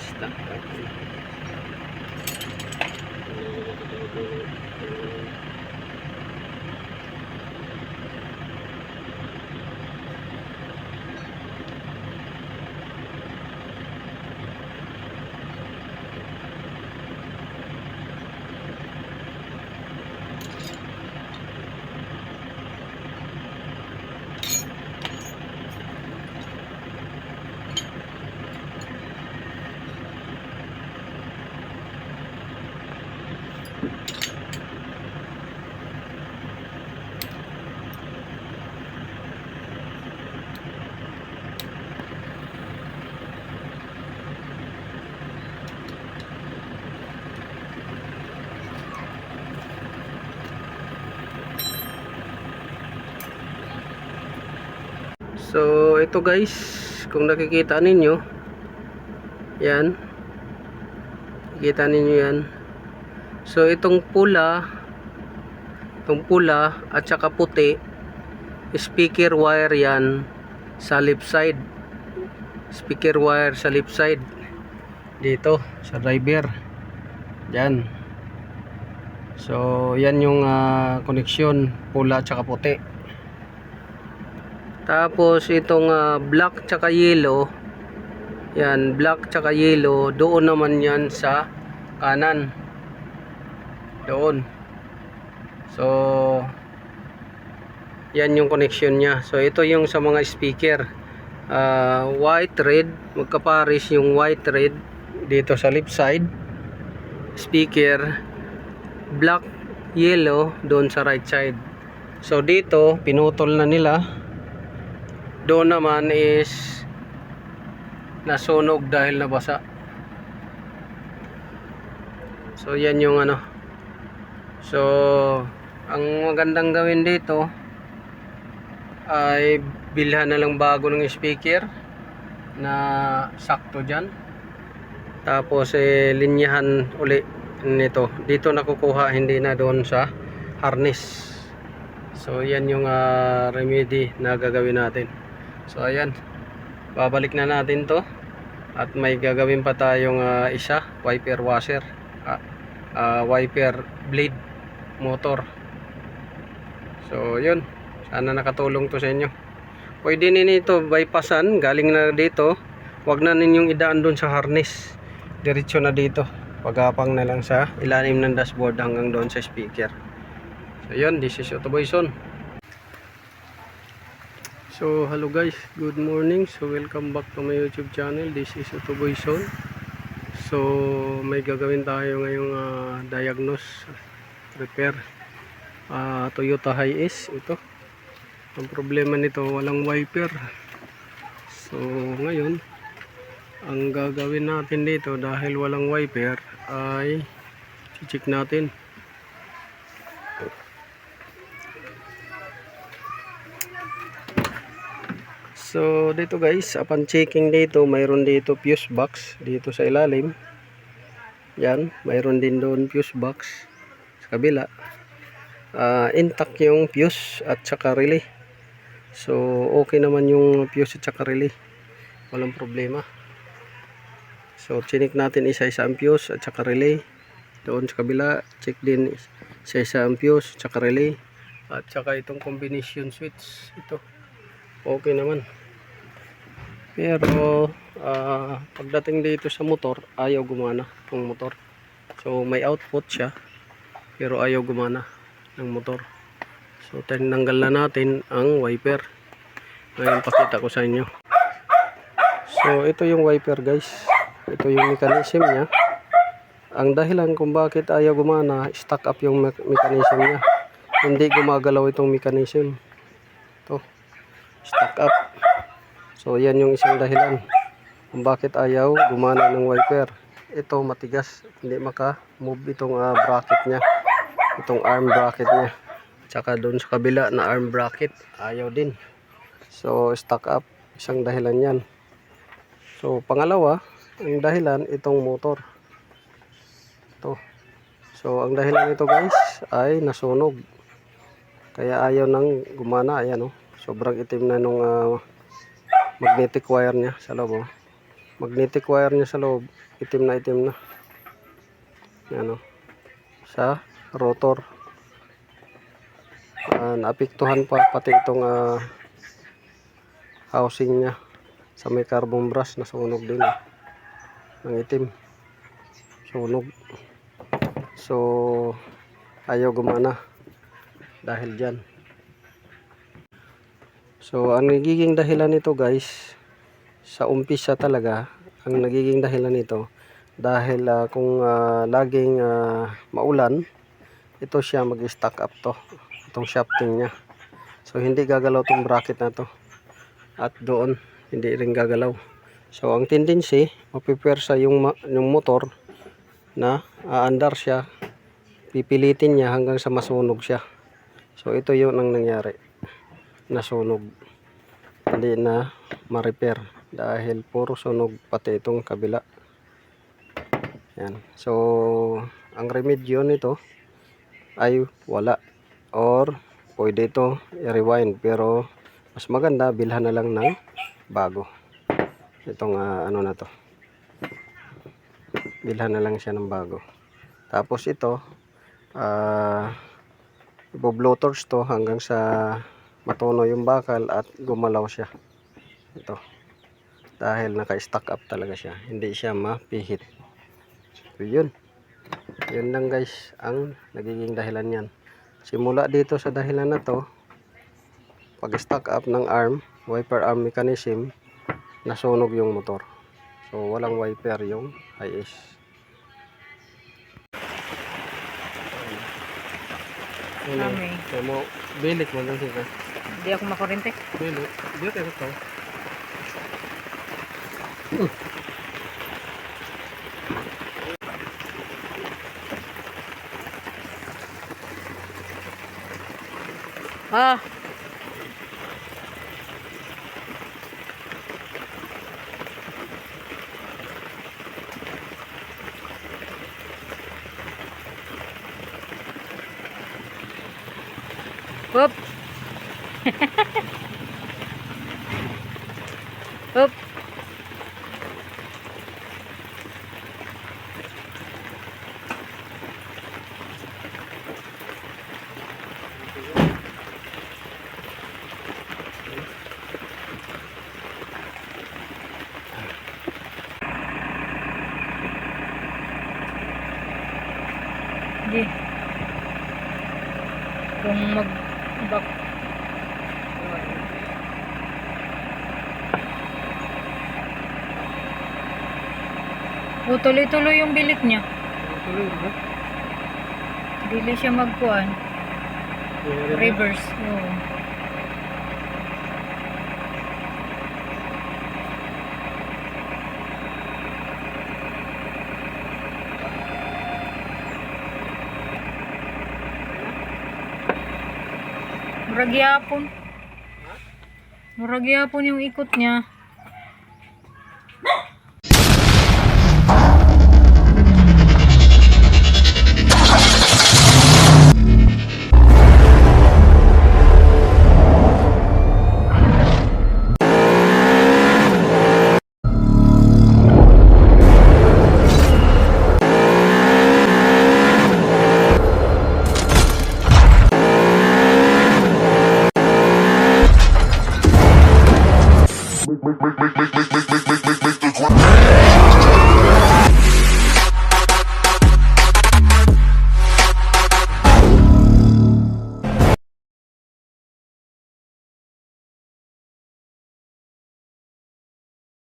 Stop. So ito guys, kung nakikita ninyo, yan, nakikita ninyo yan. So itong pula at saka puti, speaker wire yan sa left side. Speaker wire sa left side dito sa driver. Yan. So yan yung connection, pula at saka puti. Tapos itong black tsaka yellow, yan, black tsaka yellow, doon naman yan sa kanan. Doon. So yan yung connection nya. So ito yung sa mga speaker, white red, magkapares yung white red dito sa left side speaker, black yellow doon sa right side. So dito pinutol na nila. Doon naman is nasunog dahil nabasa. So yan yung ano. So ang magandang gawin dito ay bilhan na lang bago ng speaker na sakto dyan. Tapos linyahan uli nito. Dito nakukuha, hindi na doon sa harness. So yan yung remedy na gagawin natin. So ayan, babalik na natin to. At may gagawin pa tayong isa, wiper washer, wiper blade motor. So yun, sana nakatulong to sa inyo. Pwede nito bypassan, galing na dito. Wag na ninyong idaan doon sa harness, diretso na dito, pagapang na lang sa ilalim ng dashboard hanggang doon sa speaker. So yun, this is Otto Boyson. So hello guys, good morning. So welcome back to my YouTube channel. This is Otto Boyson. So may gagawin tayo ngayong diagnose, repair Toyota Hiace. Ito, ang problema nito, walang wiper. So ngayon, ang gagawin natin dito, dahil walang wiper, ay check natin. So dito guys, upon checking dito, mayroon dito fuse box dito sa ilalim. Yan, mayroon din doon fuse box sa kabila. Intact yung fuse at saka relay. So okay naman yung fuse at saka relay, walang problema. So chinik natin isa-isa ang fuse at saka relay. Doon sa kabila, check din isa-isa ang fuse at saka relay. At saka itong combination switch, ito okay naman. Pero pagdating dito sa motor, ayaw gumana ng motor. So may output siya, pero ayaw gumana ng motor. So tinanggal na natin ang wiper. Ngayon pakita ko sa inyo. So ito yung wiper guys. Ito yung mechanism nya. Ang dahilan kung bakit ayaw gumana, stuck up yung mechanism nya. Hindi gumagalaw itong mechanism. Ito, stuck up. So yan yung isang dahilan kung bakit ayaw gumana ng wiper. Ito matigas, hindi maka-move itong bracket nya, itong arm bracket nya. Tsaka doon sa kabila na arm bracket, ayaw din. So stuck up, isang dahilan yan. So pangalawa, ang dahilan itong motor. Ito. So ang dahilan nito guys ay nasunog. Kaya ayaw nang gumana. Ayan, oh. Sobrang itim na nung magnetic wire niya sa loob, oh. Magnetic wire niya sa loob itim na. Ano, sa rotor. Naapektuhan pa pati itong housing niya sa may carbon brush na sunog din ng itim. Sunog. So ayaw gumana dahil dyan. So ang nagiging dahilan nito guys, sa umpisa talaga ang nagiging dahilan nito dahil kung laging maulan, ito siya mag-stack up to, itong shafting niya. So hindi gagalaw tong bracket na to, at doon hindi rin gagalaw. So ang tendency, mapipersa yung motor na aandar siya, pipilitin niya hanggang sa masunog siya. So ito yung ang nangyari, nasunog, hindi na ma-repair dahil puro sunog pati itong kabila. Yan. So ang remedyo nito ay wala, or pwede ito i-rewind, pero mas maganda bilhan na lang ng bago itong ano na to, bilhan na lang siya ng bago. Tapos ito ibo-blow torch to hanggang sa matuno yung bakal at gumalaw siya. Ito dahil naka-stack up talaga siya, hindi siya mapihit. So yun lang guys ang nagiging dahilan yan. Simula dito sa dahilan na to, pag stack up ng arm, wiper arm mechanism, nasunog yung motor. So walang wiper yung IS. Kami. So mo bilik mo lang siya. Hindi ako makurente. Bilik. Dito tayo to. Ah. Hop. Hop. Hindi. Kung mag-back. O, tuloy-tuloy yung bilik niya. Tuloy ba? Dili siya magkuhan. Reverse. Oo. Murag yapon. Murag yapon yung ikot niya.